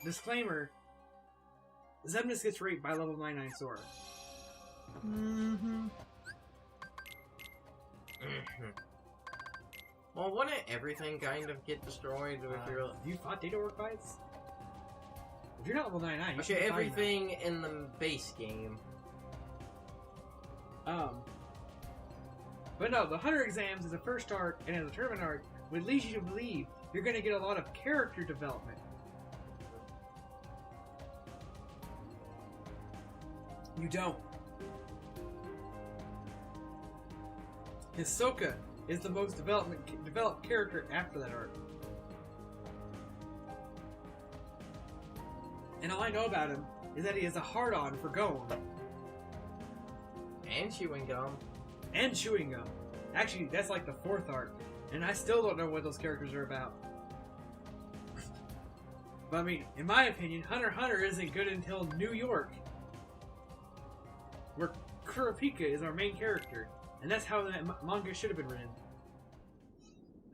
disclaimer. Xemnas gets raped by level 99 Sora. Well, wouldn't everything kind of get destroyed if you're... Have you fought data orc fights? If you're not level 99, you Okay, should be everything in the base game. But no, the Hunter exams is the first arc, and in the tournament arc, would lead you to believe you're going to get a lot of character development. You don't. Hisoka is the most developed character after that arc. And all I know about him is that he has a hard-on for Gon. And chewing gum. And chewing gum. Actually, that's like the 4th arc. And I still don't know what those characters are about. But I mean, in my opinion, Hunter x Hunter isn't good until New York. Where Kurapika is our main character. And that's how that manga should have been written.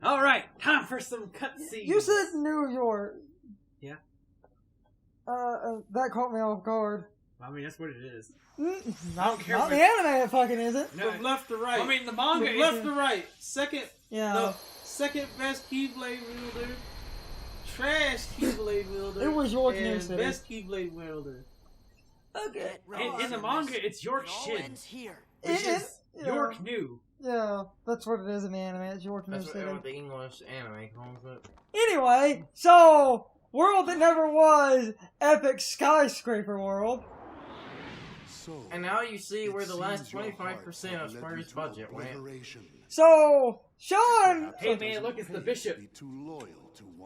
Alright, time for some cutscenes. You said New York. Yeah. That caught me off guard. I mean, that's what it is. Not the anime, it fucking isn't. No, From left to right. I mean, the manga From left to right. Second best Keyblade wielder. Trash Keyblade wielder. It was York New and City. best Keyblade wielder. Okay. In the manga, it's York Shin. Here. Which is York New. Yeah, that's what it is in the anime. It's York New That's City. what the English anime calls it. Anyway, so World That Never Was, Epic Skyscraper World. And now you see where the last 25% of Square's budget went. So Sean, Hey man, look, it's the bishop.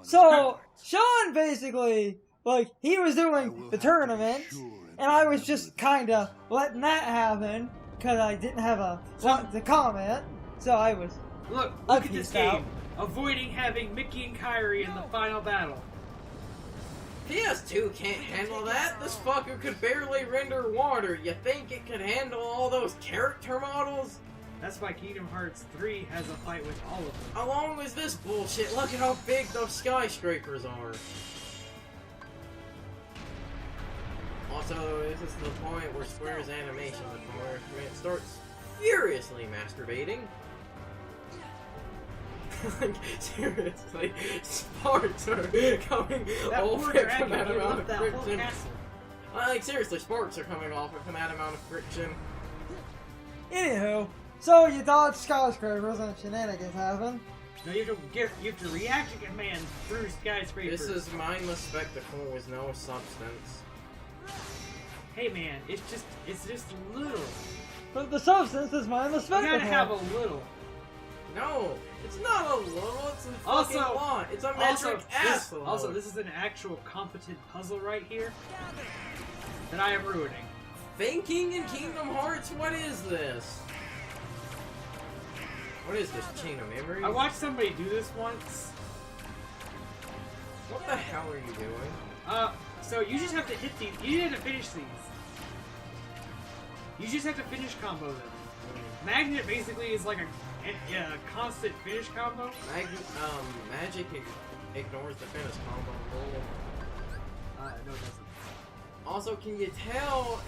so Sean basically, like, he was doing the tournament, and I was just kind of letting that happen because I didn't have a lot to comment. So I was. Look I at this peaced game. out. Avoiding having Mickey and Kyrie in the final battle. PS2 can't handle that. This fucker could barely render water. You think it could handle all those character models? That's why Kingdom Hearts 3 has a fight with all of them. Along with this bullshit, look at how big those skyscrapers are. Also, this is the point where Square's animation department starts furiously masturbating. Like, seriously, sparks are coming off from that amount of friction. Like, seriously, sparks are coming off from that amount of friction. Anywho, so you thought skyscrapers and shenanigans happen? No, you have to react to command through skyscrapers. This is mindless spectacle with no substance. Hey man, it's just little. But the substance is mine, the You spectacle. gotta have a little. No, it's not a little, it's a fucking lot. It's a metric ass load. Also, this is an actual competent puzzle right here that I am ruining. Thinking in Kingdom Hearts? What is this? What is this, Chain of Memories? I watched somebody do this once. What the hell are you doing? So you just have to hit these. You have to finish these. You just have to finish combo them. Magnet basically is like a constant finish combo. Magic ignores the finish combo rule. No, it doesn't. Also, can you tell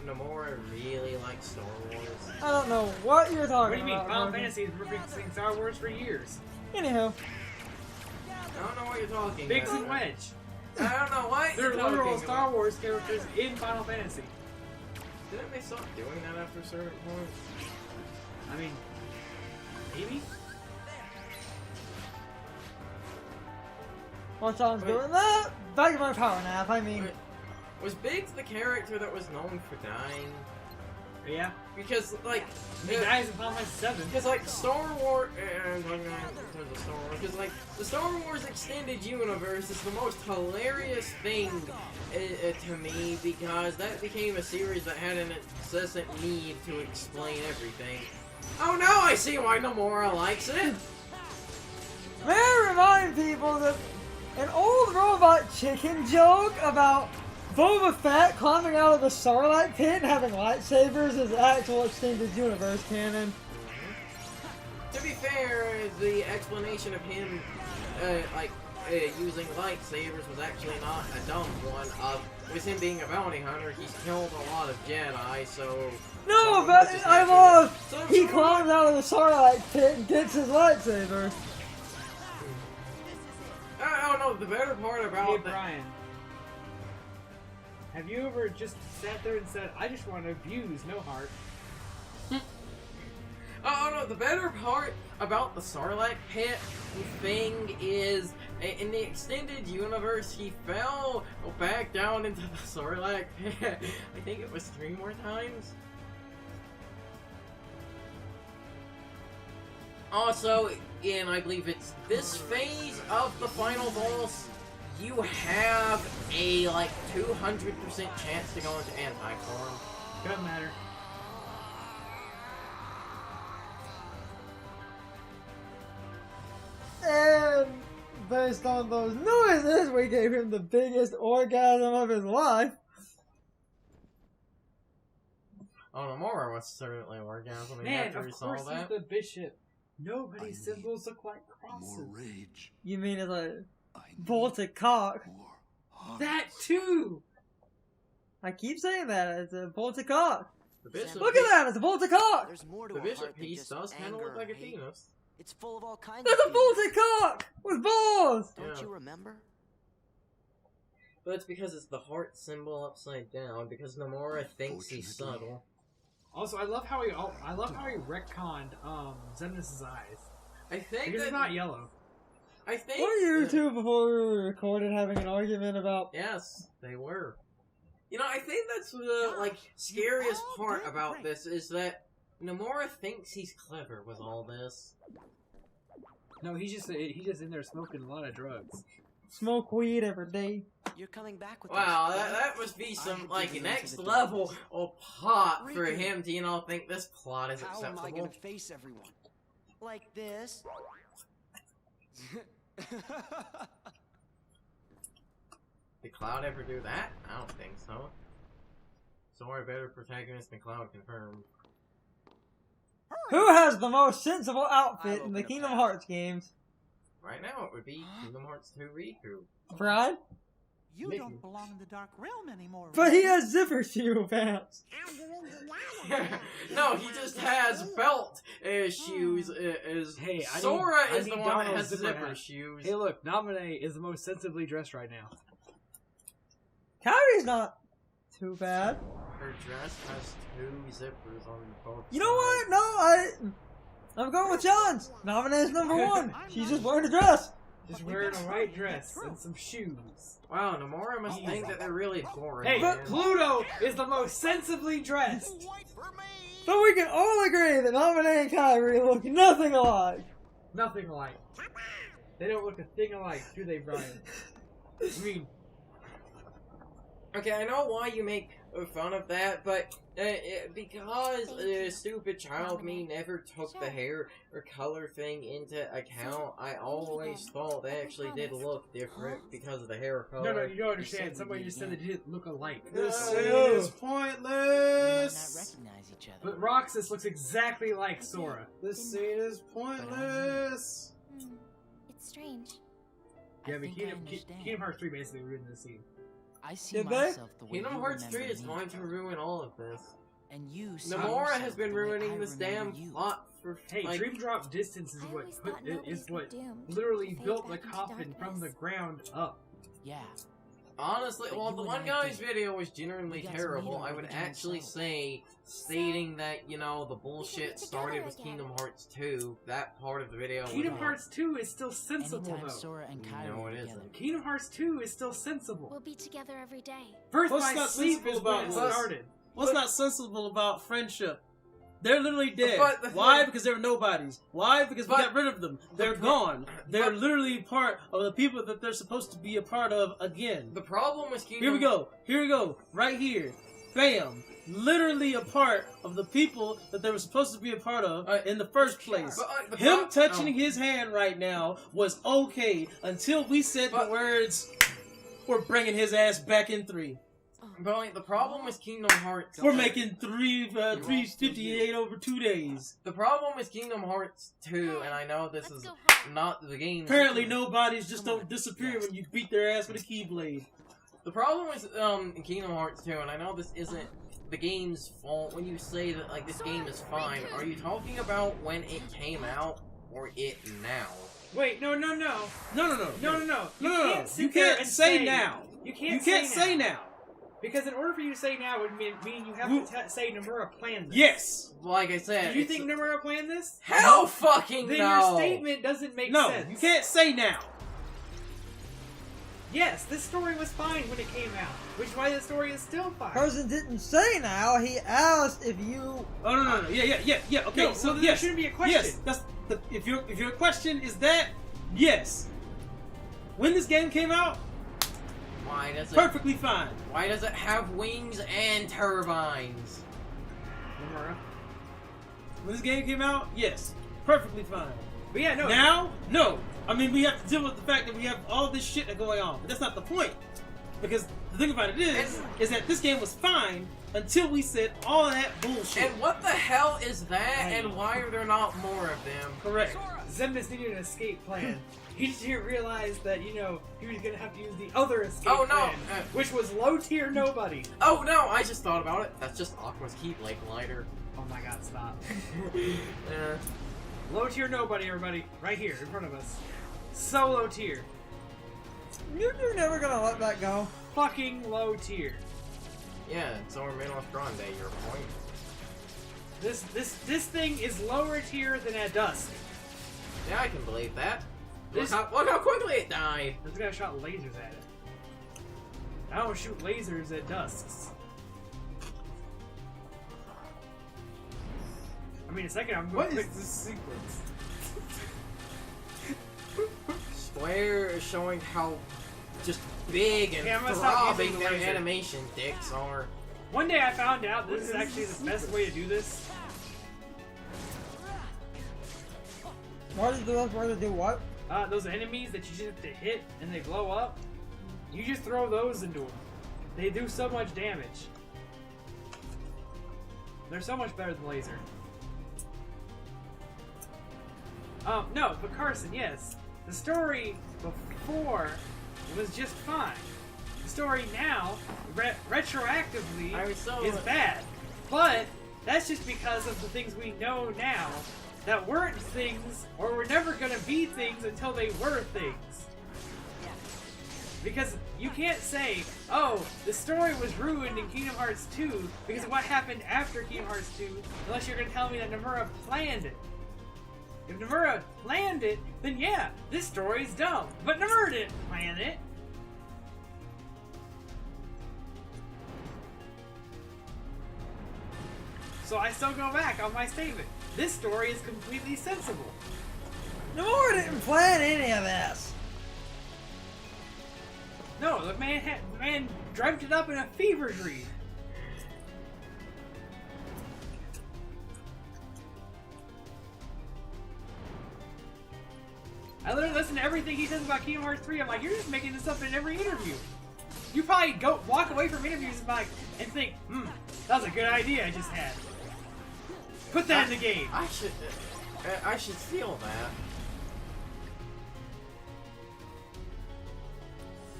Nomura really likes Star Wars? I don't know what you're talking about. What do you mean? Final Morgan. Fantasy has been referencing Star Wars for years. Anywho, I don't know what you're talking Biggs about. and Wedge. I don't know what They're you're talking literal about. Star Wars characters in Final Fantasy. Didn't they stop doing that after a certain point? I mean, maybe? what sounds doing that? Back to my power nap. I mean, Wait, was Biggs the character that was known for dying? Yeah. Because, like... He dies in Final Fantasy 7. Because, like, Star Wars... in terms of Star Wars, because, like, the Star Wars Extended Universe is the most hilarious thing to me, because that became a series that had an incessant need to explain everything. Oh, now I see why Nomura likes it! may I remind people that an old robot chicken joke about Boba Fett climbing out of the Sarlacc pit and having lightsabers is actual Extended Universe canon. To be fair, the explanation of him, like, using lightsabers was actually not a dumb one. With him being a bounty hunter, he's killed a lot of Jedi, so... No, but I love... He climbs out of the Sarlacc pit and gets his lightsaber. I don't know, the better part about Hey, Brian. Have you ever just sat there and said, I just want to abuse, no heart? Oh no, the better part about the Sarlacc pit thing is, in the extended universe, he fell back down into the Sarlacc pit. I think it was 3 more times. Also, and I believe it's this phase of the final boss, you have a, like, 200% chance to go into anti-form. Doesn't matter. And based on those noises, we gave him the biggest orgasm of his life. Oh, Nomura was certainly orgasming Man, after of he saw course he's that. the bishop. Nobody's symbols look like crosses. More rage. You mean it's a I need bolted cock? more heart. That too! I keep saying that, it's a bolted cock. The bishop Look at that, it's a bolted cock! There's more to The a bishop heart than piece just does kind of anger look like or a hate. penis. It's full of all kinds That's of a feelings. bolted cock! With balls! Don't Yeah. you remember? But it's because it's the heart symbol upside down, because Nomura thinks he's Unfortunately. subtle. Also, I love how he retconned Xemnas' eyes. I think Because that... it's not yellow. I think... Were you two before we were recorded having an argument about... Yes, they were. You know, I think that's the, like, scariest part about this, is that Nomura thinks he's clever with all this. No, he's just in there smoking a lot of drugs. Smoke weed every day. You're coming back with Wow, us. that must be I some, could like, give you next into the level darkness. of plot for Riku. him to, you know, think this plot is How am I acceptable. gonna face everyone? Like this? Did Cloud ever do that? I don't think so. Sora better protagonist than Cloud confirmed. Who has the most sensible outfit I'll in the open a Kingdom pack. Hearts games? Right now it would be Kingdom Hearts 2 Riku. Brian? You Mickey. don't belong in the Dark Realm anymore. But he Riku. has zipper shoe pants. No, he just has belt shoes. Hey, I Sora need- I is the need one that Donald's has zipper zipper hat. shoes. Hey, look, Naminé is the most sensibly dressed right now. Kyrie's not too bad. Her dress has 2 zippers on both. You know what? No, I'm going with John's. Naminé's number 1. She's just wearing a dress. Just wearing a white dress and some shoes. Wow, Nomura must think that they're really boring. Hey, man. Pluto is the most sensibly dressed. But we can all agree that Naminé and Kyrie look nothing alike. Nothing alike. They don't look a thing alike, do they, Brian? I mean, Okay, I know why you make fun of that, but because stupid child me never took the hair or color thing into account, I always thought they actually did look different because of the hair color. no, you don't understand. Somebody just said they didn't look alike. This No. is We might not pointless. recognize each other. But Roxas looks exactly like Sora. This scene is pointless. It's strange. Yeah, I but think I understand. Kingdom Hearts 3 basically ruined the scene. I see Did they? myself the way Kingdom you Hearts 3 remember is me. going to ruin all of this. And you see Nomura yourself has been the way ruining I this remember damn you. plot for Hey, like, Dream Drop Distance is I what always thought nobody's is what doomed literally to fade built the back into coffin from the darkness. ground up. Yeah. honestly, But well, you the and one I guy's did. video was genuinely We got to terrible. meet our I would original actually self. say, stating that, you know, the bullshit together started with again. Kingdom Hearts 2, that part of the video Kingdom was Hearts 2 is still sensible Anytime though. Sora and No, Kyrie it are together. isn't. Kingdom Hearts 2 is still sensible. We'll be together every day. Birth What's by not Sleep sensible is when about it this? started. What's not sensible about friendship? They're literally dead. But the Why? thing- Because they were nobodies. Why? Because we But- got rid of them. They're pro- gone. They're but- literally part of the people that they're supposed to be a part of again. The problem with Kingdom Here we go. Here we go. Right here. Bam. Literally a part of the people that they were supposed to be a part of in the first place. But, the Him pro- touching no. his hand right now was okay until we said But- the words, "We're bringing his ass back in 3. But like, the problem with Kingdom Hearts... We're making 358 over 2 days." The problem with Kingdom Hearts 2, and I know this Let's is go home. not the game. Apparently, no bodies just don't disappear when you beat their ass with a keyblade. The problem with Kingdom Hearts 2, and I know this isn't the game's fault when you say that like this game is fine. Are you talking about when it came out or it now? Wait, no. No. Sit You there can't and say now. You You can't, can't say now. Because in order for you to say now would mean you have to say Nomura planned this. Yes. Like I said, Do you think Nomura planned this? hell fucking Then no. your statement doesn't make No, sense. you can't say now. Yes, this story was fine when it came out, which is why the story is still fine. Person didn't say now. He asked if you. Oh no. Yeah. Okay, No, so well, then yes, there shouldn't be a question. Yes, that's the, if your question is that, yes. When this game came out, Why does it? perfectly fine. Why does it have wings and turbines? Nomura. When this game came out, yes, perfectly fine. But yeah, no. Now, no. I mean, we have to deal with the fact that we have all this shit going on, but that's not the point. Because the thing about it is that this game was fine until we said all of that bullshit. And what the hell is that? And why are there not more of them? Correct. Zemus needed an escape plan. He just didn't realize that, he was gonna have to use the other escape Oh, no, plan, which was low tier nobody. Oh no, I just thought about it. That's just Aqua's Keyblade glider. Oh my god, stop. Yeah. Low tier nobody, everybody. Right here, in front of us. So low tier. You're never gonna let that go. Fucking low tier. Yeah, it's our Menos Grande, your point. This thing is lower tier than at dusk. Yeah, I can believe that. Look This- how quickly it died. This guy shot lasers at it. I don't shoot lasers at dusks. I mean, a second, I'm What going is this sequence? Square is showing how just big and Okay, I'm gonna stop throbbing using the their laser. animation dicks are. One day I found out this is actually the best way to do this. Why did the left way to do what? Those enemies that you just have to hit and they blow up, you just throw those into them. They do so much damage. They're so much better than laser. No, but Carson, yes. The story before was just fine. The story now, retroactively, I was so- is bad. But that's just because of the things we know now that weren't things, or were never gonna be things until they were things. Because you can't say, oh, the story was ruined in Kingdom Hearts 2 because of what happened after Kingdom Hearts 2, unless you're gonna tell me that Nomura planned it. If Nomura planned it, then yeah, this story's dumb. But Nomura didn't plan it. So I still go back on my statement. This story is completely sensible. Nomura didn't plan any of this. No, the man dreamt it up in a fever dream. I literally listen to everything he says about Kingdom Hearts 3. I'm like, you're just making this up in every interview. You probably walk away from interviews and think, that was a good idea I just had. Put that in the game. I should steal that.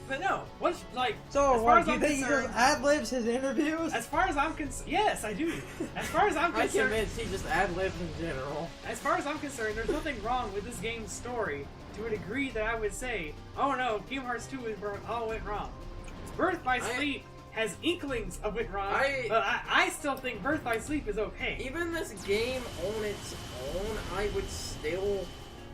But no, what's like? So, as far what, as do you I'm think he concerned, just ad-libs his interviews? as far as I'm concerned, yes, I do. As far as I'm I'm concerned, convinced he just ad-libs in general. as far as I'm concerned, there's nothing wrong with this game's story to a degree that I would say, oh no, Kingdom Hearts 2 is where it all went wrong. Birth by Sleep has inklings of it wrong, but I still think Birth by Sleep is okay. Even this game on its own, I would still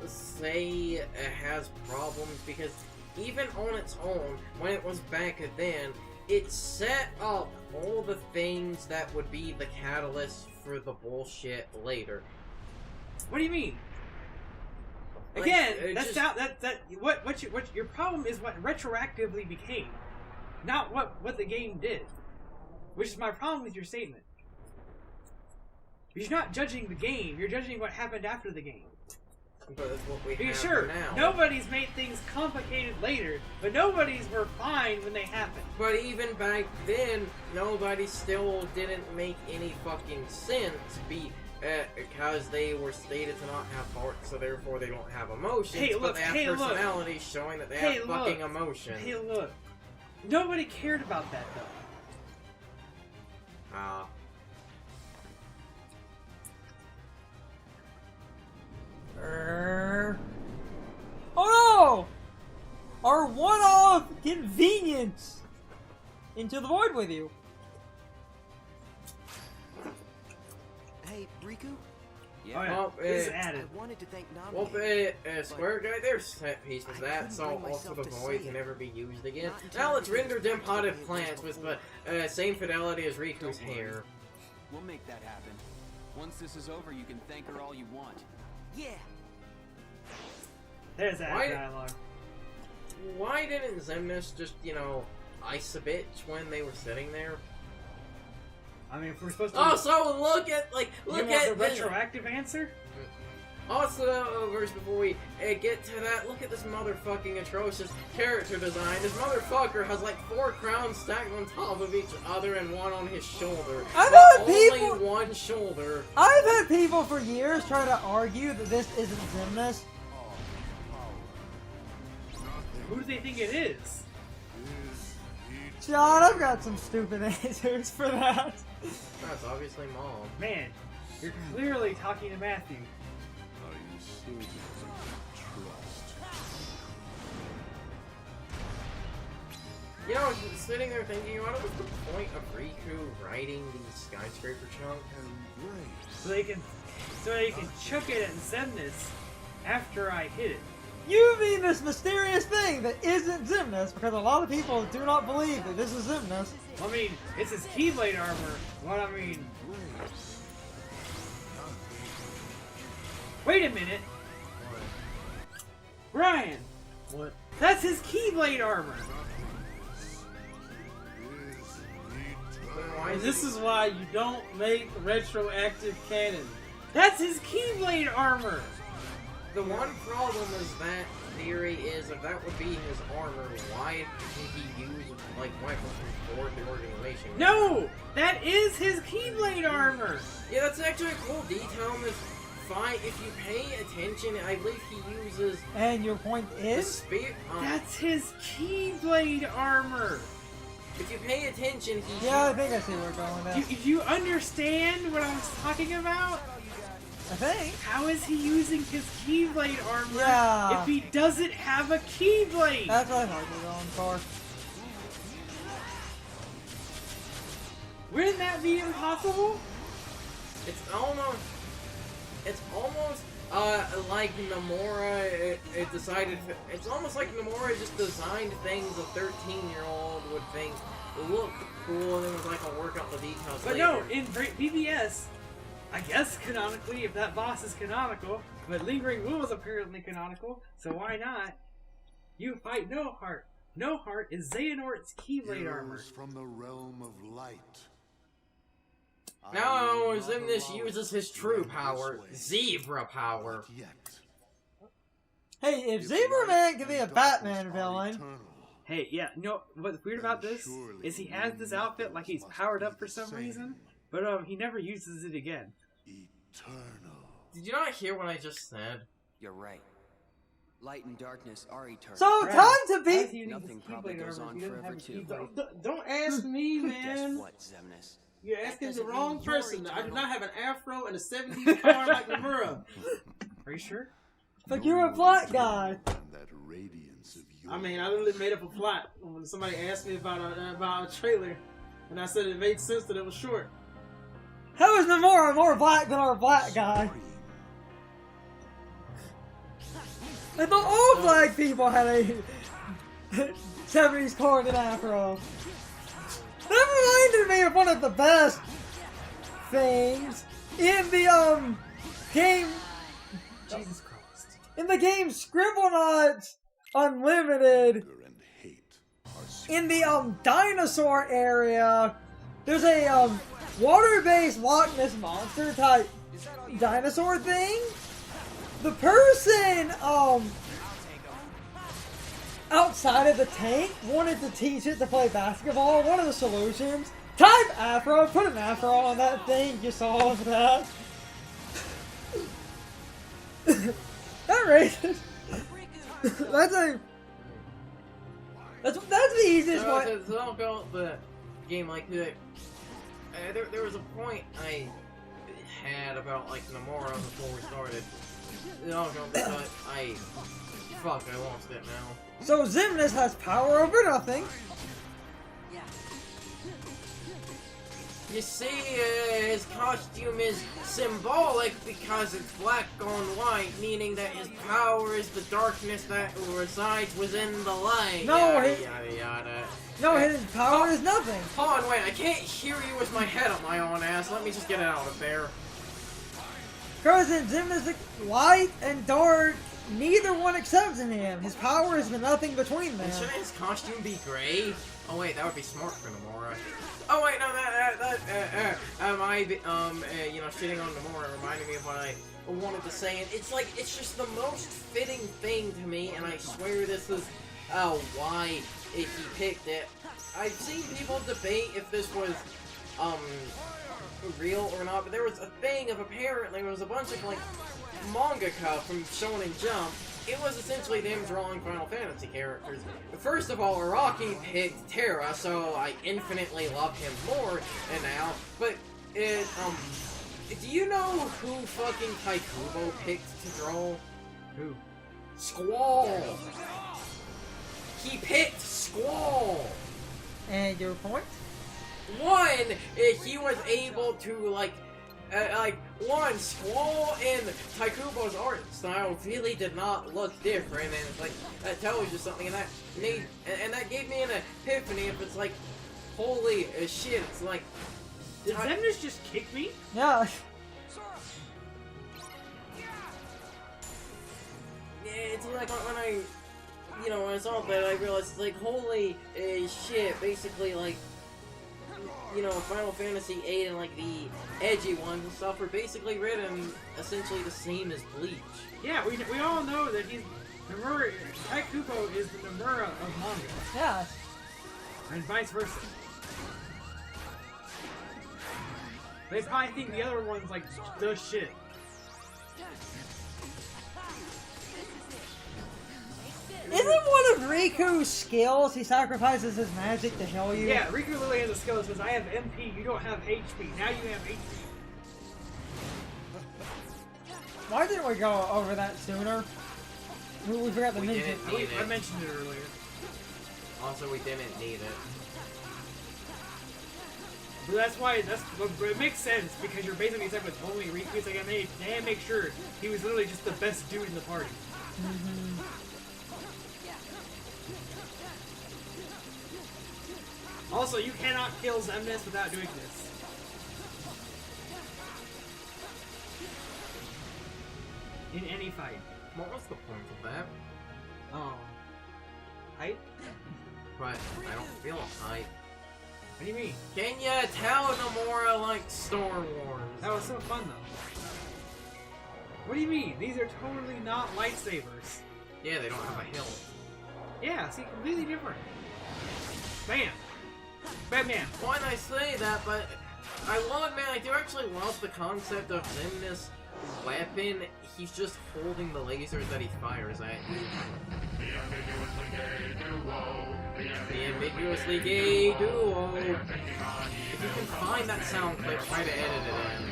say it has problems because even on its own, when it was back then, it set up all the things that would be the catalyst for the bullshit later. What do you mean? Like, Again, just- what your problem is what retroactively became, not what the game did, which is my problem with your statement. You're not judging the game; you're judging what happened after the game. But that's what we Because have sure, now. nobody's made things complicated later, but nobody's were fine when they happened. But even back then, nobody still didn't make any fucking sense. because they were stated to not have hearts, so therefore they don't have emotions, Hey, but look, they have hey, look. personalities showing that they Hey, have look. fucking emotions. Hey, look. Nobody cared about that, though. Oh no! Our one-off convenience into the void with you. Hey, Riku? Oh, Yeah. yeah. Well, This is I added. wanted to thank Well, Nami. Square Guy, their set piece was I that, couldn't so bring also myself the to void say can it. never be used again. Not until Now let's we did render it them potted before. plants with same fidelity as Riku's hair. We'll make that happen. Once this is over, you can thank her all you want. Yeah. There's that Why- dialogue. Why didn't Zemnis just, ice a bitch when they were sitting there? I mean, if we're supposed to... Oh, so look at, you look want at the this. retroactive answer? Also, verse before we get to that, look at this motherfucking atrocious character design. This motherfucker has like 4 crowns stacked on top of each other and one on his shoulder. I've But had only people- one shoulder. I've had people for years try to argue that this isn't Xemnas. Who do they think it is? John, I've got some stupid answers for that. That's obviously Mom. Man, you're clearly talking to Matthew. You know, sitting there thinking, what was the point of Riku riding the skyscraper chunk? So they can chuck it at Xemnas after I hit it. You mean this mysterious thing that isn't Xemnas, because a lot of people do not believe that this is Xemnas. I mean, it's his Keyblade armor. What I mean... Wait a minute. Ryan! What? That's his Keyblade armor! Why And is this it- is why you don't make retroactive canon. That's his Keyblade armor! The one problem is that theory is if that would be his armor, why did he use why before the organization? No! That is his Keyblade armor! Yeah, that's actually a cool detail in this fight. If you pay attention, I believe he uses And your point the is? spear. That's his Keyblade armor! If you pay attention, he Yeah, I think I see where we're going with that. Do you understand what I was talking about? I think. How is he using his Keyblade armor Yeah. if he doesn't have a Keyblade? That's what I thought you were going for. Wouldn't that be impossible? It's almost like Nomura. It decided. It's almost like Nomura just designed things a 13-year-old would think look cool, and then was like, "I'll work out the details." But later. no, in BBS, I guess canonically, if that boss is canonical, but Lingering Will is apparently canonical, so why not? You fight No Heart. No Heart is Xehanort's Keyblade armor. From the realm of light. No, Xemnas uses his true power, Zebra power. Yet. Hey, if Zebra Man can be a Batman villain, Hey, yeah, you know what's weird about this is he has this outfit like he's powered up for some reason, but he never uses it again. Eternal. Did you not hear what I just said? You're right. Light and darkness are eternal. so Brad, time to how is beat. he using Nothing his probably Keyblade goes armor on if he doesn't have a forever, too. Keyblade? Don't ask me, Guess man. what, Xemnas? You're asking the doesn't wrong mean you're person. I do eternal. not have an afro and a 70s car like Nomura. Are you sure? But you're a black guy. And that radiance of your I mean, I literally made up a plot when somebody asked me about a trailer, and I said it made sense that it was short. How is Nomura more black than our black guy? I thought all black people had a 70s corded afro. That reminded me of one of the best things in the game. Jesus Christ. In the game Scribblenauts Unlimited, anger and hate are in the dinosaur area, there's a water-based Loch Ness monster type dinosaur thing. The person outside of the tank wanted to teach it to play basketball. One of the solutions: type afro, put an afro on that thing, you solve that. Not racist. That's the easiest So, one. so I'll build the game like that. There was a point I had about like Nomura before we started. Fuck, I lost it now. So Xemnas has power over nothing. You see, his costume is symbolic because it's black on white, meaning that his power is the darkness that resides within the light. No, yada yada. No, his power is nothing. Hold on, wait, I can't hear you with my head up my own ass. Let me just get it out of there. Because in Xemnas, light and dark, neither one accepts in him. His power is the nothing between them. And shouldn't his costume be gray? Oh wait, that would be smart for Nomura. Oh wait, no, shitting on Nomura reminded me of what I wanted to say, and it's like, it's just the most fitting thing to me, and I swear this is, why he picked it. I've seen people debate if this was, real or not, but there was a thing of apparently there was a bunch of, like, mangaka from Shonen Jump. It was essentially them drawing Final Fantasy characters. First of all, Araki picked Terra, so I infinitely love him more now. But, do you know who fucking Taikubo picked to draw? Who? Squall! He picked Squall! And your point? One, he was able to, Squall and Taikubo's art style really did not look different, and it's like, that tells you something, and that gave me an epiphany. If it's like, holy shit, it's like... Did Xemnas just kick me? Yeah. Yeah, it's like when I, when I saw that, I realized, it's like, holy shit, basically, like, Final Fantasy VIII and, like, the edgy ones and stuff are basically written essentially the same as Bleach. Yeah, we all know that Nomura, Taikubo is the Nomura of manga. Yeah. And vice versa. They probably think the other one's, like, the shit. Isn't one of Riku's skills he sacrifices his magic to heal you? Yeah, Riku literally has a skill that says, I have MP, you don't have HP. Now you have HP. Why didn't we go over that sooner? We forgot to mention it. Didn't need I it. mentioned it earlier. Also, we didn't need it. But that's why, but it makes sense, because you're basically stuck with only Riku. It's like, they had to make sure he was literally just the best dude in the party. Mm-hmm. Also, you cannot kill Xemnas without doing this. In any fight. What was the point of that? Height? But I don't feel hype. What do you mean? Can ya tell Nomura likes Star Wars? That was so fun, though. What do you mean? These are totally not lightsabers. Yeah, they don't have a hilt. Yeah, see, completely different. Bam! Batman! Why did I say that, but I do actually love the concept of Xemnas' weapon. He's just holding the lasers that he fires at you. The ambiguously gay duo. If you can find that sound clip, try to edit it in.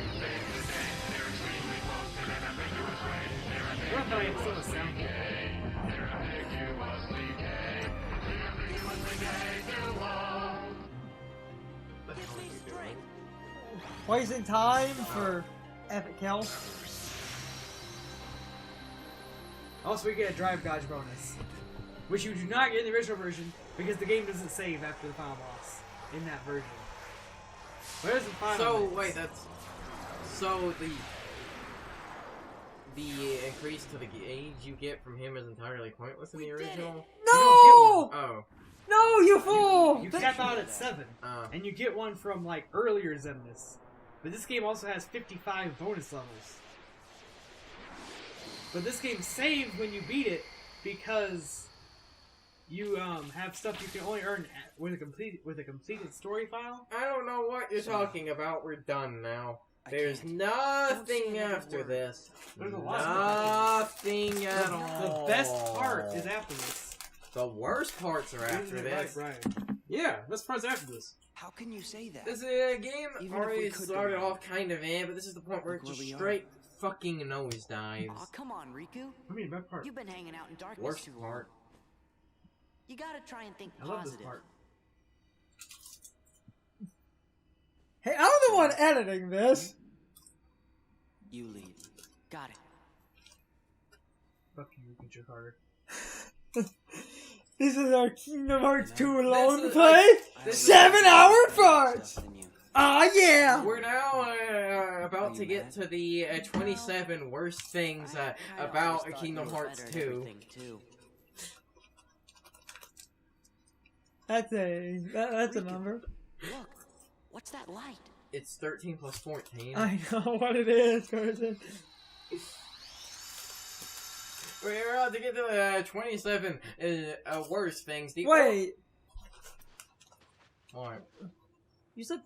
What if I had still a sound clip? Wasting time for epic kill. Also, we get a drive dodge bonus, which you do not get in the original version because the game doesn't save after the final boss in that version. Where's the final? So wait, the increase to the age you get from him is entirely pointless in the original? No! Oh. No, you fool! You cap out at 7, and you get one from like earlier Xemnas. But this game also has 55 bonus levels. But this game saves when you beat it because you have stuff you can only earn with a completed story file. I don't know what you're talking about. We're done now. There's can't. nothing after this. There's a lot. Nothing at all. The best part is after this. The worst parts are after this. Right. Yeah, best part's after this. How can you say that? This game Even if already we could started go off kind of but this is the point where it Look where just we are. straight fucking nosedives. Aw, come on, Riku. I mean, best part. You've been hanging out in darkness Worst too long. part. You gotta try and think I love this positive. part. Hey, I'm the one editing this. You lead. Got it. Fuck you, you can try harder. This is our Kingdom Hearts 2 alone This is, play. like, this is- 7-hour parts. Stuff than you. Ah, yeah. We're now about Are to you get mad? to the 27 worst things I kinda about always thought Kingdom you were Hearts better at 2. everything, too. That's a number. Look, what's that light? It's 13 plus 14. I know what it is, person. We're about to get to 27 worst things. Wait, What? you said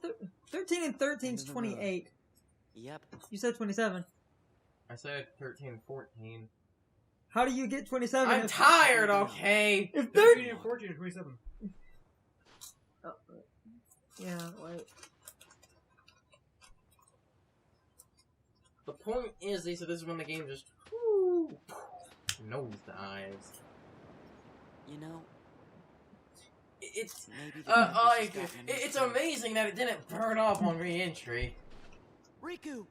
13 and 13 is 28. Yep. You said 27. I said 13, 14. How do you get 27? I'm tired, okay? If 13 13. and 14 and 27. Yeah, wait. The point is, Lisa, this is when the game just nosedives. You know, It's maybe the darkness has like gotten in it's us too. amazing that it didn't burn off on re-entry. Riku!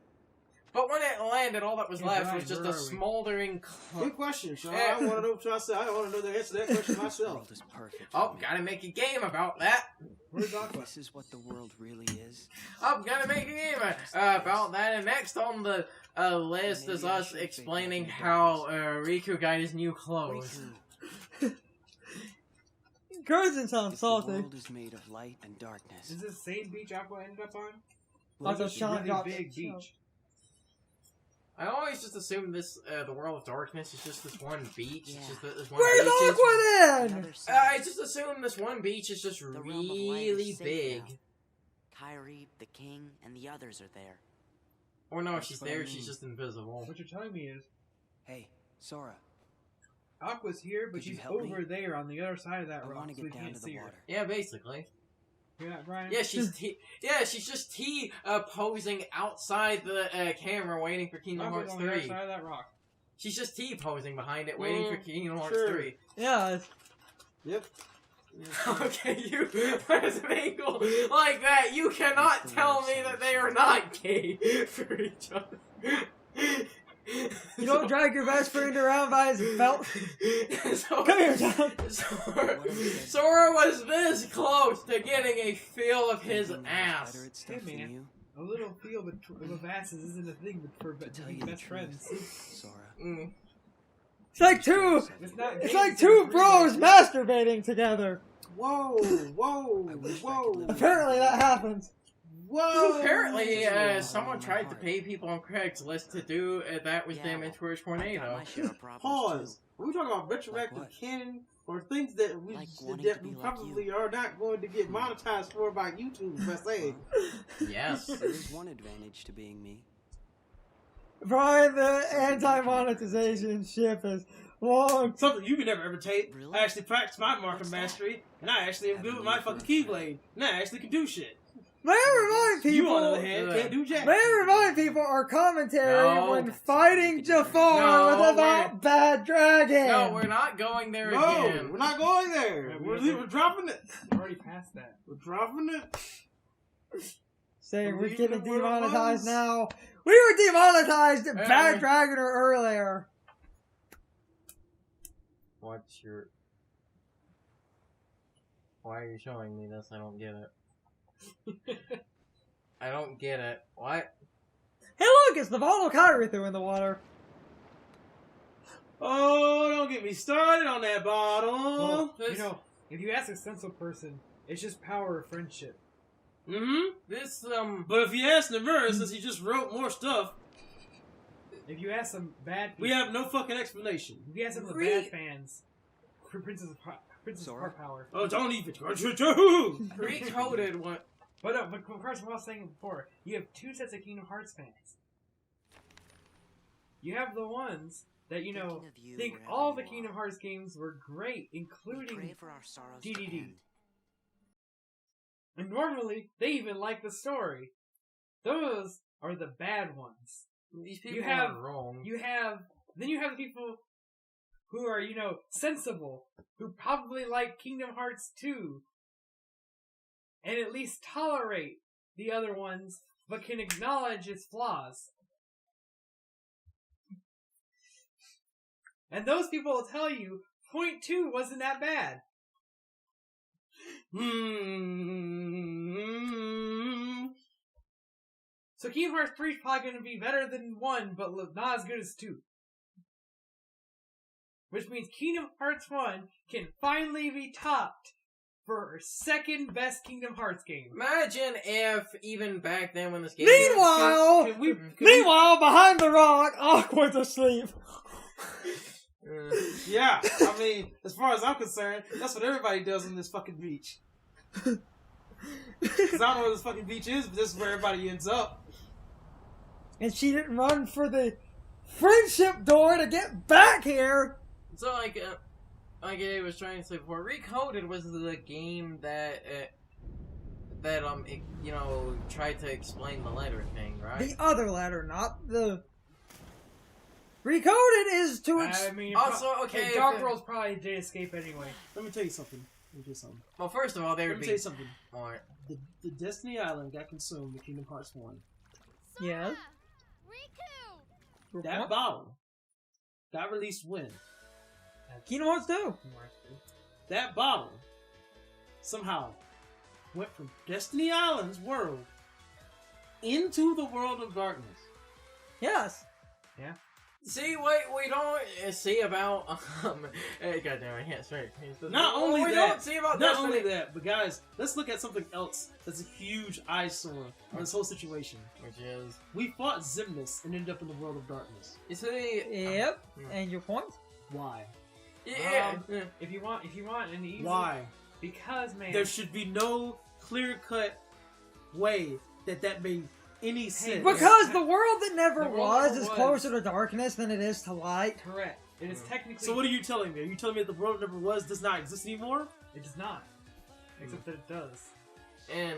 But when it landed, all that was Yeah, left Brian, was just where a are we? smoldering. Good question, Sean. Eh. I want to know. I want to know the answer to that question The myself. world is perfect. Oh, for me. gotta make a game about that. Where's Aqua? This is what the world really is. Oh, gotta make a game about that. And next on the list is Maybe I us should explaining think how Riku got his new clothes. Riku, Curzon sounds if the salty. world is made of light and darkness. Is this the same beach Aqua ended up on? Also, It's a Sean really got big it, beach. I always just assumed this the world of darkness is just this one beach. Yeah. It's just that this one Where's beach is- Aqua then? Another I side. just assume this one beach is just The realm of light really is safe big. now. Kyrie, the king, and the others are there. Or no, if That's she's what I there, mean. she's just invisible. What you're telling me is Hey, Sora, Aqua's here, but Could you she's help me? over there on the other side of that I rock, want to so we get down can't to see the her. water. Yeah, basically. Hear that, Brian? Yeah, she's she's just posing outside the camera, waiting for Kingdom Aqua's Hearts on the other 3. side of that rock. She's just posing behind it, waiting for Kingdom Hearts sure. 3. Yeah, it's- Yep. Okay, you as an angle like that, you cannot tell me that they are not gay for each other. you don't drag your best friend around by his belt. So, Come here, John. Sora was this close to getting a feel of his Thinking ass. better at stuff Hey, than man. you, A little feel of asses isn't a thing for to tell being you the best truth, friends. Sora. Mm. It's like two. It's not. It's gay, like it's two a bros freebase. masturbating together. Whoa, whoa, I wish I could whoa, live Apparently that happens. whoa. Apparently, Yeah. someone tried to pay people on Craigslist to do that with them into a Got tornado. my share of problems, Pause. too. Are we talking about retroactive what? canon or things that we Like wanting to be like probably are not going to get monetized for by YouTube per se? Yes. There is one advantage to being me. Brian, the anti-monetization ship is long. Something you can never ever take. Really? I actually practiced my market mastery, and I actually am good with my fucking keyblade, and I actually can do shit. May I remind people? You, on the other hand, can't do jack. May I remind people our commentary No. when fighting Jafar No, was about we're- Bad Dragon. No, we're not going there No, again. we're not going there. Yeah, We're dropping it. We're already past that. We're dropping it. Saying we're Leave getting it where it demonetized was. now. We were demonetized at Hey. Bad Dragon earlier. What's your... Why are you showing me this? I don't get it. I don't get it. What? Hey, look, it's the bottle Kyrie threw in the water. Oh, don't get me started on that bottle. Well, you this- know, if you ask a sensible person, it's just power of friendship. Mm-hmm. This, But if you ask Namura, since he just wrote more stuff, If you ask some bad people, we have no fucking explanation. if you ask some of the Re- bad fans, Princess of Sora? Heart Power. Oh, don't even. recoded what... But of course, what I was saying before, you have two sets of Kingdom Hearts fans. You have the ones that, you know, think all the Kingdom Hearts games were great, including DDD. And normally, they even like the story. Those are the bad ones. These people are wrong. Then you have the people who are, you know, sensible, who probably like Kingdom Hearts 2, and at least tolerate the other ones, but can acknowledge its flaws. And those people will tell you, Point 2 wasn't that bad. So Kingdom Hearts 3 is probably going to be better than 1, but not as good as 2. Which means Kingdom Hearts 1 can finally be topped for second best Kingdom Hearts game. Imagine if even back then when this game... Meanwhile, behind the rock, Aqua's asleep. Yeah, I mean, as far as I'm concerned, that's what everybody does on this fucking beach. Because I don't know where this fucking beach is, but this is where everybody ends up. And she didn't run for the friendship door to get back here. So, like I was trying to say before, Recoded was the game that, you know, tried to explain the letter thing, right? The other letter, not the... Recoded is to... I mean, also, okay, Dark World's probably Day Escape anyway. Let me tell you something. Well, first of all, there Let would me be... tell you something. More. The Destiny Island got consumed with Kingdom Hearts 1. Yeah. That bottle got released when? Kingdom Hearts 2. That bottle somehow went from Destiny Island's world into the world of darkness. Yes. Yeah. See, what we don't see about, goddamn, I can't speak. Not only we that, don't see about not Destiny. only that, but guys, let's look at something else that's a huge eyesore on this whole situation. Which is, we fought Xemnas and ended up in the world of darkness. you see, Yep. And your point? Why? yeah, If you want an easy... Why? Because, man... There should be no clear-cut way that made any sense. Because the world that never The world was that is was. closer to darkness than it is to light. Correct. It is technically... So what are you telling me? Are you telling me that the world that never was does not exist anymore? It does not. Except that it does. and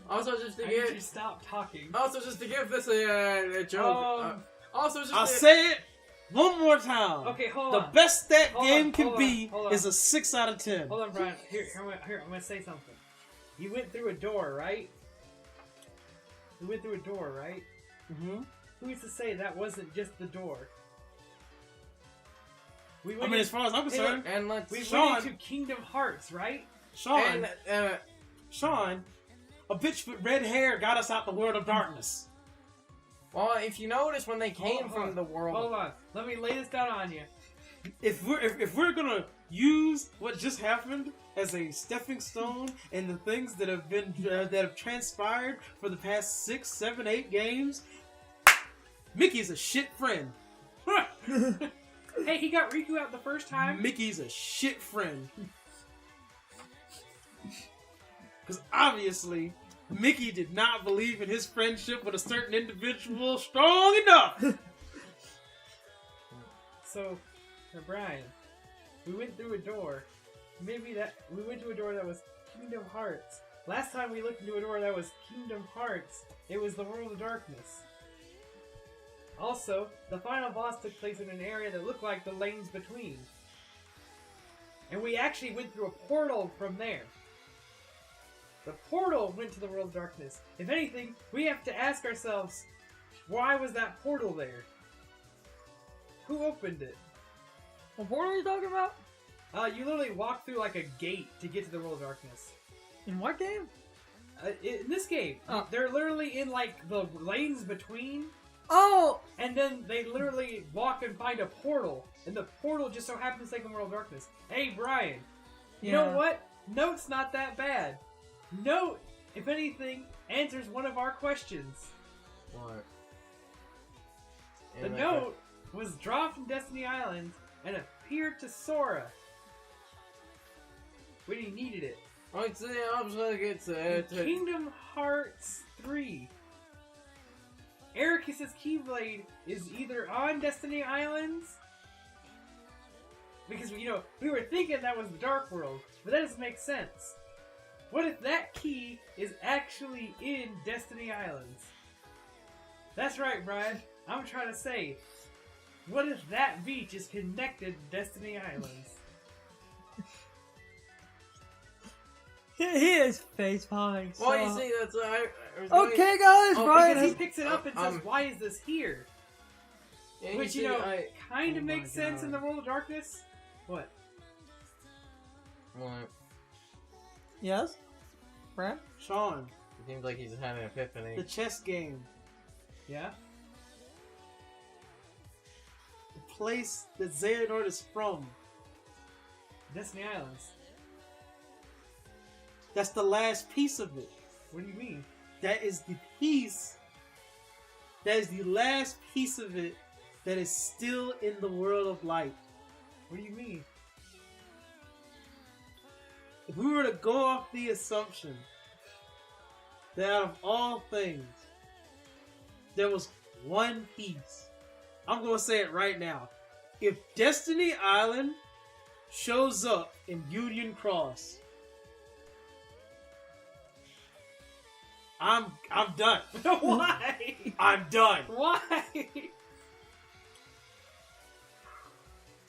also just to I need you to give, stop talking. also just to give this a joke. Also just I'll to, say it one more time. Okay, hold The on. best that Hold game on, can hold on, be hold on. is a 6 out of 10. Hold on, Brian. Here, I'm gonna say something. You went through a door, right? You went through a door, right? Mm-hmm. Who's to say that wasn't just the door? We I went mean, in- as far as I'm concerned, and let's we Sean- went into Kingdom Hearts, right? Sean, and Sean, a bitch with red hair got us out the world of darkness. well, if you notice when they came Hold from on. the world, Hold on. Let me lay this down on you. If we're gonna use what just happened as a stepping stone and the things that have been that have transpired for the past 6, 7, 8 games, Mickey's a shit friend. Hey, he got Riku out the first time. Mickey's a shit friend. Because obviously, Mickey did not believe in his friendship with a certain individual strong enough. So, Brian, we went through a door. Maybe we went to a door that was Kingdom Hearts. Last time we looked into a door that was Kingdom Hearts, it was the World of Darkness. Also, the final boss took place in an area that looked like the lanes between. And we actually went through a portal from there. The portal went to the World of Darkness. If anything, we have to ask ourselves, why was that portal there? Who opened it? What portal are you talking about? You literally walk through like a gate to get to the World of Darkness. In what game? In this game, Oh. they're literally in like the lanes between, Oh! and then they literally walk and find a portal, and the portal just so happens to take them World of Darkness. Hey, Brian, you know what? Note's not that bad. Note, if anything, answers one of our questions. what? The note was dropped from Destiny Island and appeared to Sora when he needed it. Like, see, I'm just gonna get to Kingdom Hearts 3. Ericus's Keyblade is either on Destiny Islands, because, you know, we were thinking that was the Dark World, but that doesn't make sense. What if that key is actually in Destiny Islands? That's right, Brian. I'm trying to say, what if that beach is connected to Destiny Islands? He is face palming. So... Well, you see, that's I was Okay, guys, Brian. Because he picks it up and says, "Why is this here?" Yeah, Which, see, you know, I... kind of Oh makes my sense God. in the World of Darkness. What? What? Yes, Brian. Sean, It seems like he's having an epiphany. the chess game, Yeah? the place that Xehanort is from. Destiny Islands. That's the last piece of it. What do you mean? That is the piece. That is the last piece of it that is still in the world of light. What do you mean? If we were to go off the assumption that out of all things, there was one piece, I'm going to say it right now. If Destiny Island shows up in Union Cross, I'm done. Why? I'm done. Why?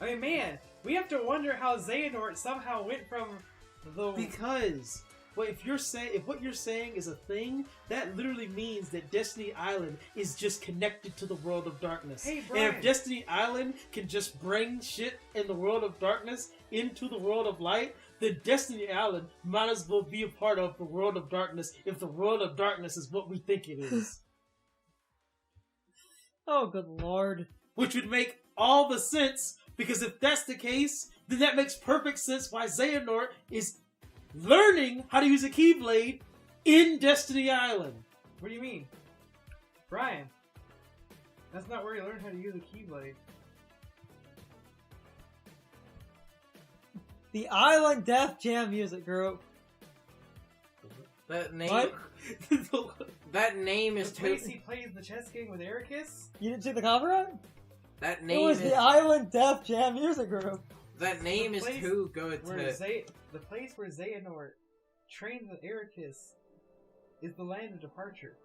I mean, man, we have to wonder how Xehanort somehow went from the... Because what you're saying is a thing, that literally means that Destiny Island is just connected to the world of darkness. Hey, and Brian. if Destiny Island can just bring shit in the world of darkness into the world of light, then Destiny Island might as well be a part of the world of darkness if the world of darkness is what we think it is. Oh, good lord. Which would make all the sense, because if that's the case, then that makes perfect sense why Xehanort is learning how to use a Keyblade in Destiny Island. What do you mean? Brian, that's not where you learn how to use a Keyblade. The Island Def Jam Music Group. That name. What? That name is The too. place he plays the chess game with Ericus? You didn't see the copyright? That It name was is. the Island Def Jam Music Group. That name The is place too good Where to. the place where Xehanort trains with Ericus is the land of departure.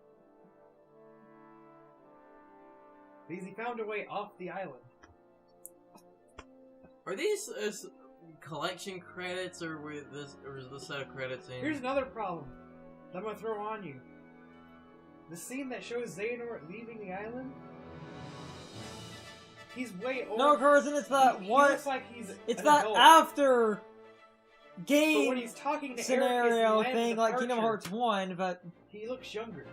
Because he found a way off the island. Are these collection credits, or is the set of credits in? Here's another problem that I'm gonna throw on you. The scene that shows Xehanort leaving the island, he's way older. No, Carson, it's that he what? looks like he's It's an that adult. after But game when he's talking to Ericus, scenario in Land of thing like Kingdom Departure, Hearts 1, but he looks younger.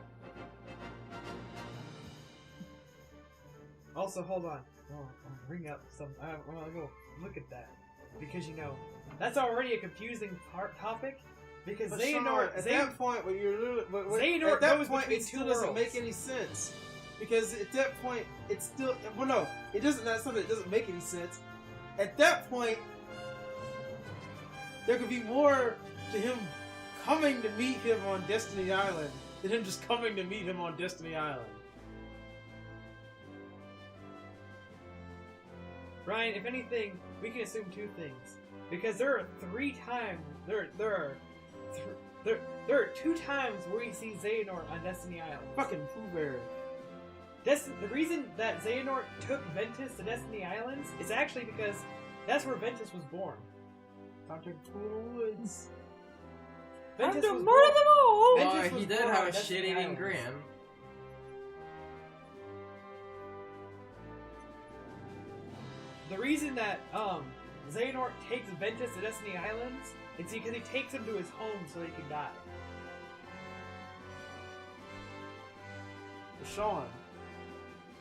Also, hold on. I'll bring up some. I'm gonna go look at that because you know that's already a confusing topic. Because But Xehanort, Sean, at that point, when you're literally, Xehanort at that goes point, between it still two doesn't worlds. make any sense. Because at that point, it's still no, it doesn't. That's something that doesn't make any sense. At that point, there could be more to him coming to meet him on Destiny Island than him just coming to meet him on Destiny Island. Ryan, if anything, we can assume two things because there are two times where we see Xehanort on Destiny Island. Fucking Pooh Bear. The reason that Xehanort took Ventus to Destiny Islands is actually because that's where Ventus was born. Dr. Pool Woods. time Ventus to was murder born- them all! Ventus Well, was he did born have on a Destiny shit-eating Islands. grin. The reason that Xehanort takes Ventus to Destiny Islands is because he takes him to his home so he can die. Sean,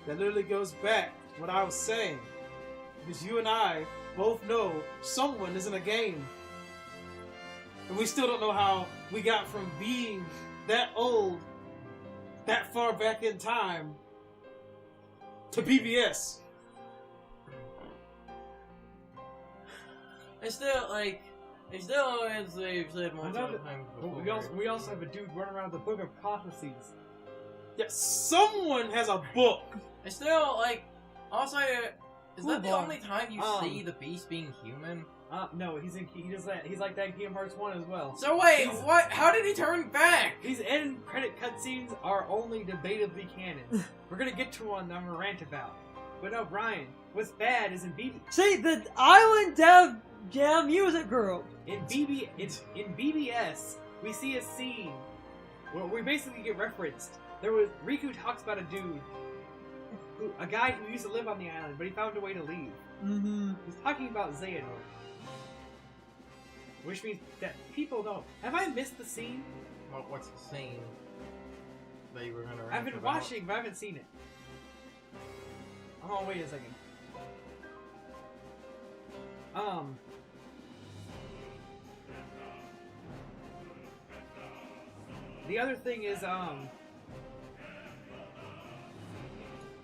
that literally goes back to what I was saying. Because you and I both know someone is in a game. And we still don't know how we got from being that old, that far back in time, to BBS. And still, like, He still, as they've said multiple times before. We also have a dude running around with the Book of Prophecies. Yeah, someone has a book. I still, like, also, is that the Hold on. only time you see the Beast being human? No, he's like that in Kingdom Hearts 1 as well. So wait, what? How did he turn back? These end credit cutscenes are only debatably canon. We're gonna get to one that I'm gonna rant about. But no, Brian, what's bad is in See, the Island Dev Jam Music Group. in BBS, we see a scene where we basically get referenced. Riku talks about a dude, a guy who used to live on the island, but he found a way to leave. Mm-hmm. He's talking about Xehanort. Which means that people don't. Have I missed the scene? Well, what's the scene that you were gonna I've been about? watching, but I haven't seen it. Oh, wait a second. The other thing is,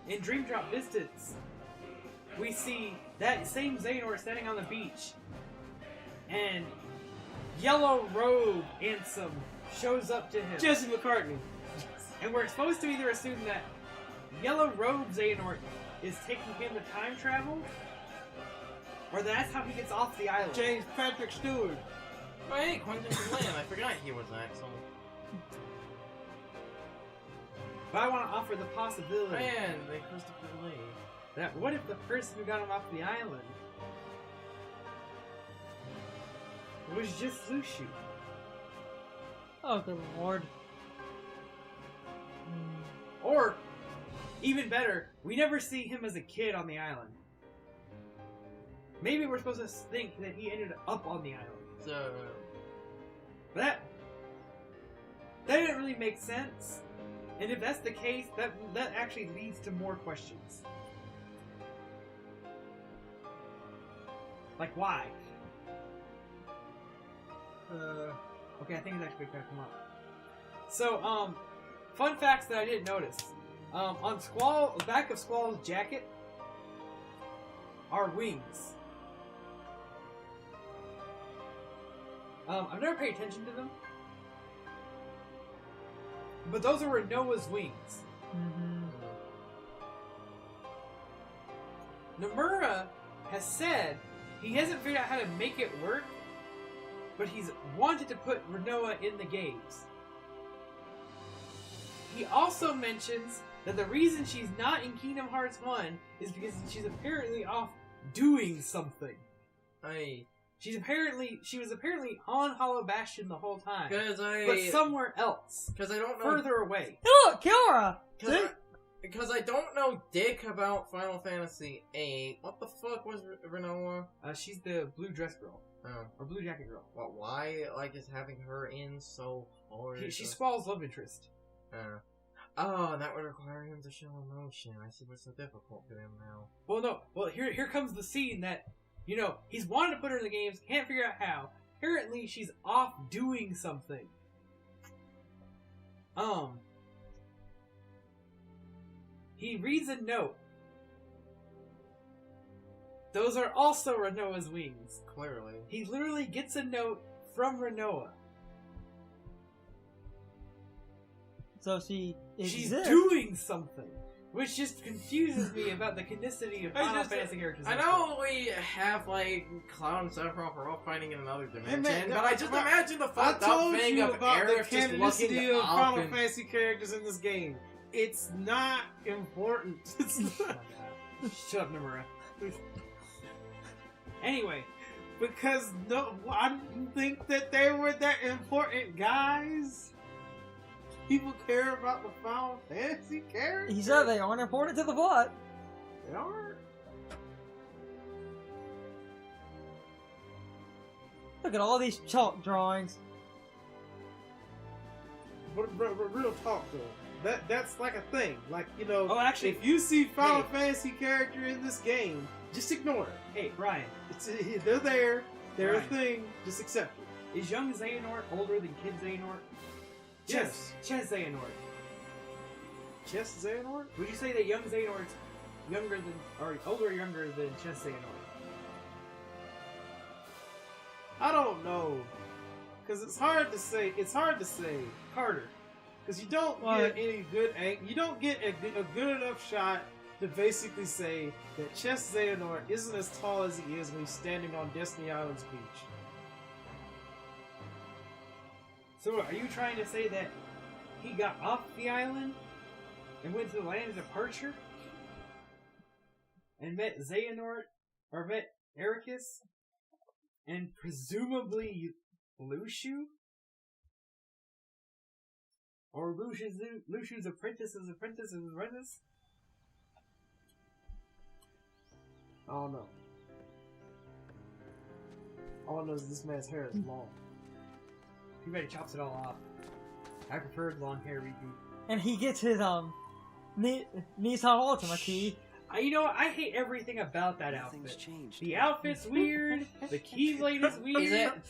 in Dream Drop Distance, we see that same Xehanort standing on the beach, and Yellow Robe Ansem shows up to him. Jesse McCartney. And we're supposed to either assume that Yellow Robe Xehanort is taking him to time travel, or that's how he gets off the island. James Patrick Stewart. Oh, hey, Quentin Flynn. I forgot he was Axel. But I want to offer the possibility Man, they Christopher Lee. that what if the person who got him off the island was just Zushu? Oh, good lord. Or, even better, we never see him as a kid on the island. Maybe we're supposed to think that he ended up on the island. So, But that didn't really make sense. And if that's the case, that actually leads to more questions. Like, why? Okay, I think it's actually gonna come up. So, fun facts that I didn't notice. On the back of Squall's jacket are wings. I've never paid attention to them. But those are Renoa's wings. Mm-hmm. Nomura has said he hasn't figured out how to make it work, but he's wanted to put Renoa in the games. He also mentions that the reason she's not in Kingdom Hearts 1 is because she's apparently off doing something. She was apparently on Hollow Bastion the whole time, but somewhere else. Because I don't know. Further away. Hey, look, Kiora! Because I don't know dick about Final Fantasy VIII. What the fuck was Renoa? She's the blue dress girl. Oh. Or blue jacket girl. Well, why, is having her in so hard? She's Squall's love interest. Oh, that would require him to show emotion. I see what's so difficult for him now. Well, no. Well, here comes the scene that, he's wanted to put her in the games, can't figure out how. Apparently, she's off doing something. He reads a note. Those are also Renoa's wings. Clearly. He literally gets a note from Renoa. So she's doing something. Which just confuses me about the canonicity of Final Fantasy characters. I know we have, Cloud and Sephiroth are all fighting in another dimension, man, but I just imagine the fucked up thing of Aerith just looking of up Final and... Fantasy characters in this game. It's not important. It's not. Shut up, Nomura. Anyway, because I didn't think that they were that important, guys. People care about the Final Fantasy characters. He said they aren't important to the plot. They aren't. Look at all these chalk drawings. But real talk though, that's like a thing. Oh, actually, if you see Final Fantasy character in this game, just ignore it. Hey, Brian. They're there. They're Brian. a thing. Just accept it. Is young Xehanort older than kid Xehanort? Yes. Chess Xehanort. Chess Xehanort? Would you say that young Xehanort's younger than, or older or younger than Chess Xehanort? I don't know. Because it's hard to say. It's hard to say. Carter. Because you don't What? get any good you don't get a good enough shot to basically say that Chess Xehanort isn't as tall as he is when he's standing on Destiny Island's beach. So are you trying to say that he got off the island and went to the land of departure? And met Xehanort, or met Ericus, and presumably Luciu? Or Luciu's apprentice's apprentice's apprentice? I don't know. All I know is this man's hair is long. Too bad he chops it all off. I preferred long hair repeat. And he gets his Nissan Ultima key. You know what? I hate everything about that Nothing's outfit. changed. The outfit's weird. The keyblade is weird.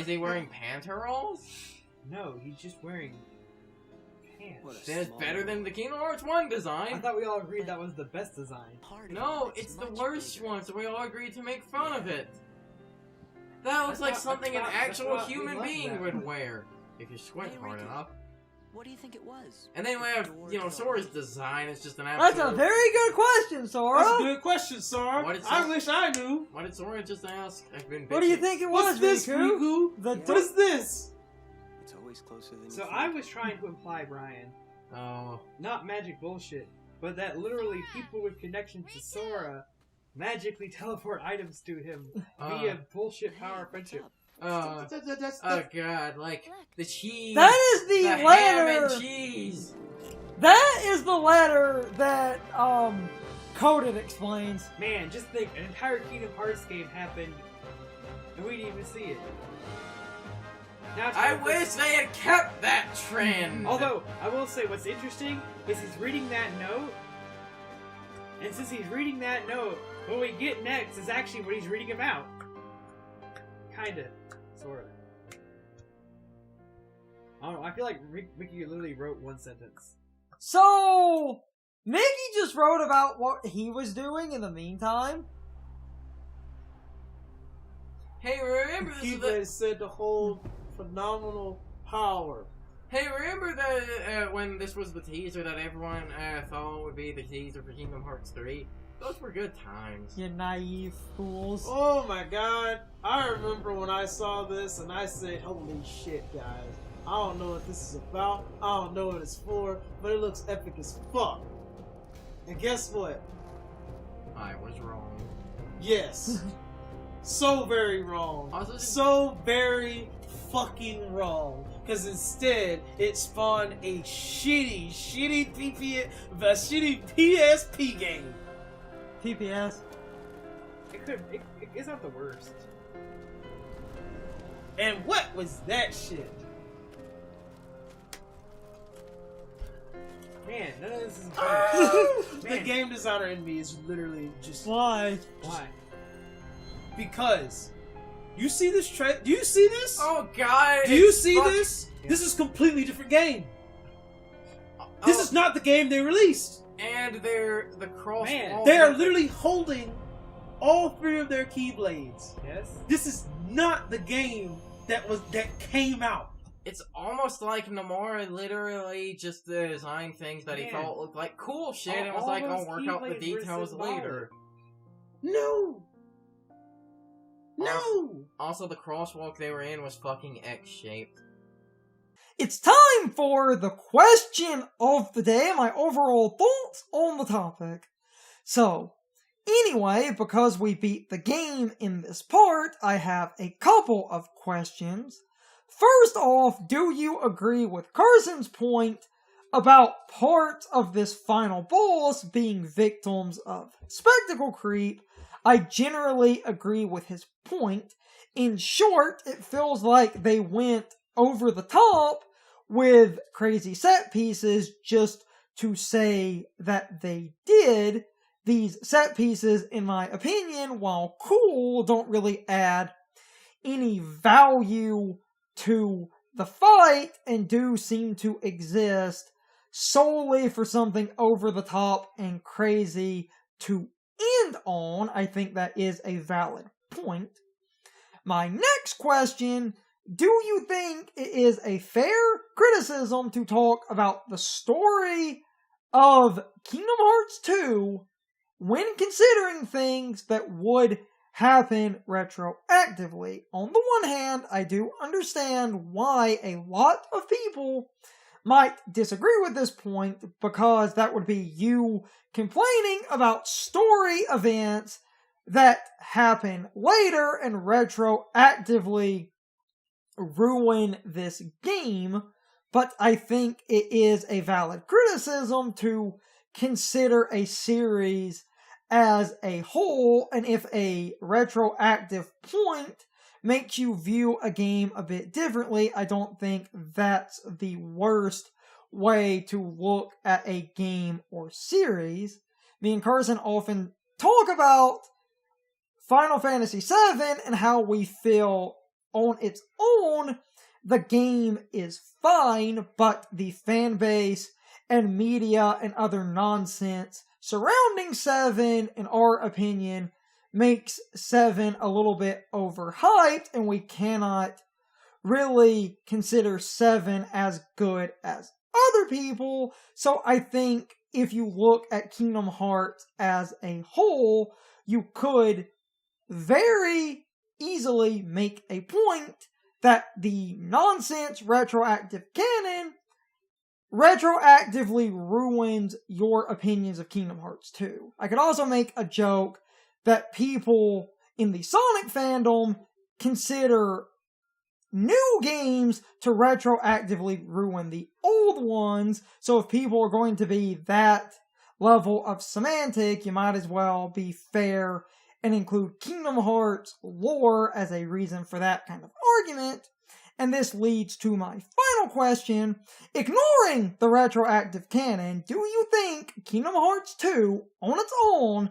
Is he wearing pantyhose? No, he's just wearing pants. What a That's small better than world. the Kingdom Hearts 1 I design. thought we all agreed that was the best design. Part of No, it's it's the much worst bigger. one, so we all agreed to make fun of it. That looks like something an actual human being would wear, if you squint Hey, hard Riku. enough. What do you think it was? And then we have, you know, Door Sora's code. design is just an That's absolute... a very good question, Sora. That's a good question, Sora. What is I this? wish I knew. What did Sora just ask? I've been What do you bitching. think it What's was, this, Riku? Riku? The What is this? It's always closer than So you I think. was trying to imply, Brian, Oh, not magic bullshit, but that literally people with connection to Sora magically teleport items to him via bullshit power friendship. That's oh god, like the cheese. That is the ham letter. and cheese. That is the letter that Coded explains. Man, just think, an entire Kingdom Hearts game happened, and we didn't even see it. Now it's I time for- wish they had kept that trend. Although, I will say what's interesting is he's reading that note, and since he's reading that note, what we get next is actually what he's reading about. Kinda. Sorta. I don't know, I feel like Mickey literally wrote one sentence. So, Mickey just wrote about what he was doing in the meantime. Hey, remember this is the... Keyblade said to hold phenomenal power. Hey, remember the when this was the teaser that everyone thought would be the teaser for Kingdom Hearts 3? Those were good times. You naive fools. Oh my god. I remember when I saw this and I said, holy shit, guys. I don't know what this is about. I don't know what it's for, but it looks epic as fuck. And guess what? I was wrong. Yes. So very wrong. Also, So very fucking wrong. Because instead, it spawned a shitty PSP game. PPS. It's not the worst. And what was that shit? Man, none of this is fun. The Man. game designer in me is literally just Why? Why? because you see this do you see this? Oh god! Do you it's see fuck- this? This is a completely different game. Oh, This is not the game they released. and they're the cross. Man. wall- They are literally holding all three of their keyblades. Yes? This is not the game that came out. It's almost like Nomura literally just designed things that he Man. thought looked like cool shit and was All like, those I'll work out the keyblades were details symbolic. later. No. No. Also, the crosswalk they were in was fucking X-shaped. It's time for the question of the day, my overall thoughts on the topic. So, anyway, because we beat the game in this part, I have a couple of questions. First off, do you agree with Carson's point about parts of this final boss being victims of spectacle creep? I generally agree with his point. In short, it feels like they went over the top with crazy set pieces just to say that they did. These set pieces, in my opinion, while cool, don't really add any value to the fight and do seem to exist solely for something over the top and crazy to end on. I think that is a valid point. My next question, do you think it is a fair criticism to talk about the story of Kingdom Hearts 2 when considering things that would happen retroactively? On the one hand, I do understand why a lot of people might disagree with this point, because that would be you complaining about story events that happen later and retroactively ruin this game. But I think it is a valid criticism to consider a series as a whole, and if a retroactive point makes you view a game a bit differently, I don't think that's the worst way to look at a game or series. Me and Carson often talk about Final Fantasy VII and how we feel on its own the game is fine, but the fan base and media and other nonsense surrounding 7, in our opinion, makes 7 a little bit overhyped, and we cannot really consider 7 as good as other people. So I think if you look at Kingdom Hearts as a whole, you could very easily make a point that the nonsense retroactive canon retroactively ruins your opinions of Kingdom Hearts 2. I could also make a joke that people in the Sonic fandom consider new games to retroactively ruin the old ones, so if people are going to be that level of semantic, you might as well be fair and include Kingdom Hearts lore as a reason for that kind of argument. And this leads to my final question. Ignoring the retroactive canon, do you think Kingdom Hearts 2, on its own,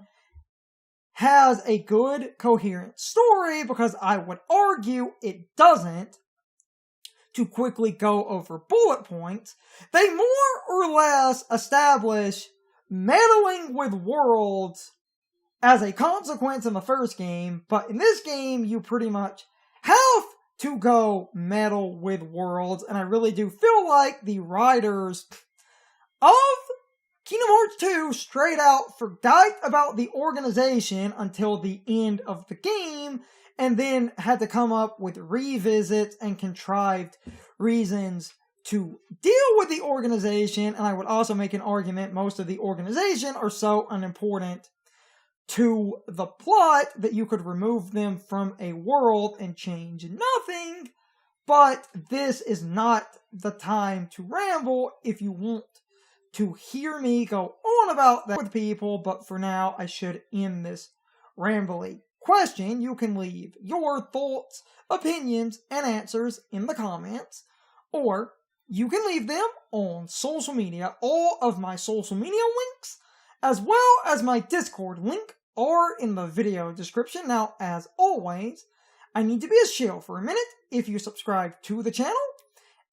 has a good, coherent story? Because I would argue it doesn't. To quickly go over bullet points, they more or less establish meddling with worlds as a consequence in the first game, but in this game, you pretty much have to go meddle with worlds, and I really do feel like the writers of Kingdom Hearts 2 straight out forgot about the organization until the end of the game, and then had to come up with revisits and contrived reasons to deal with the organization. And I would also make an argument most of the organization are so unimportant to the plot that you could remove them from a world and change nothing. But this is not the time to ramble. If you want to hear me go on about that with people, but for now I should end this rambly question. You can leave your thoughts, opinions, and answers in the comments, or you can leave them on social media. All of my social media links, as well as my Discord link, are in the video description. Now, as always, I need to be a shill for a minute. If you subscribe to the channel,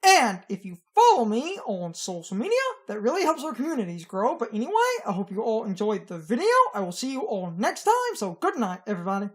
and if you follow me on social media, that really helps our communities grow. But anyway, I hope you all enjoyed the video. I will see you all next time, so good night, everybody.